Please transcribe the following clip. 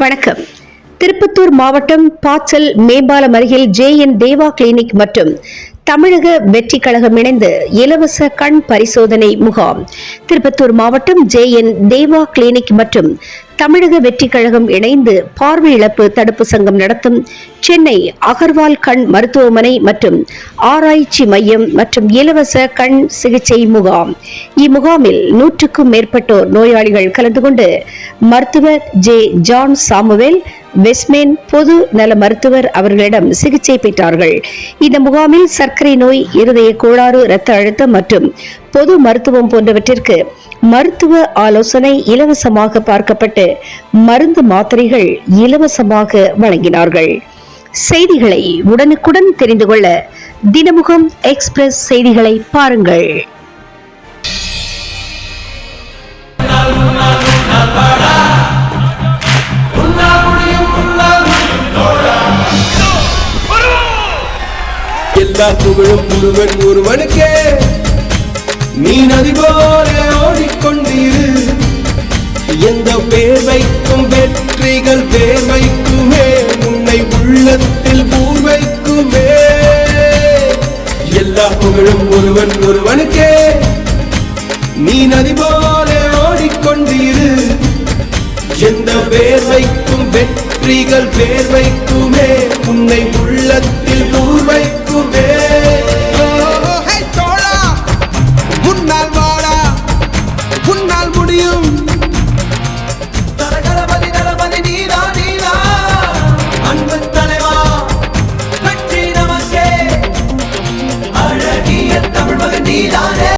வணக்கம். திருப்பத்தூர் மாவட்டம் பாச்சல் மேம்பாலம் அருகில் ஜேஎன் தேவா கிளினிக் மற்றும் தமிழக வெற்றி கழகம் இணைந்து இலவச கண் பரிசோதனை முகாம். திருப்பத்தூர் மாவட்டம் ஜேஎன் தேவா கிளினிக் மற்றும் தமிழக வெற்றி கழகம் இணைந்து பார்வை இழப்பு தடுப்பு சங்கம் நடத்தும் சென்னை அகர்வால் கண் மருத்துவமனை மற்றும் ஆராய்ச்சி மையம் மற்றும் இலவச கண் சிகிச்சை முகாம். இம்முகாமில் 100க்கும் மேற்பட்டோர் நோயாளிகள் கலந்து கொண்டு மருத்துவர் ஜே ஜான் சாமுவேல் வெஸ்மேன் பொது நல மருத்துவர் அவர்களிடம் சிகிச்சை பெற்றார்கள். இந்த முகாமில் சர்க்கரை நோய், இருதய கோளாறு, இரத்த அழுத்தம் மற்றும் பொது மருத்துவம் போன்றவற்றிற்கு மருத்துவ ஆலோசனை இலவசமாக பார்க்கப்பட்டு மருந்து மாத்திரைகள் இலவசமாக வழங்கினார்கள். செய்திகளை உடனுக்குடன் தெரிந்து கொள்ள தினமுகம் எக்ஸ்பிரஸ் செய்திகளை பாருங்கள். எல்லா புகழும் முழுவன் ஒருவனுக்கே, நீ நதி போல ஓடிக்கொண்டீரு. எந்த வேர்வைக்கும் வெற்றிகள் வேர்வைக்குமே, உன்னை உள்ளத்தில் பூர்வைக்குமே. எல்லா புகழும் ஒருவன் ஒருவனுக்கே, நீ நதி போல ஓடிக்கொண்டீரு. எந்த வேர்வைக்கும் வெற்றிகள் வேர்வைக்குமே, உன்னை உள்ளத்தில் பூர்வைக்குமே.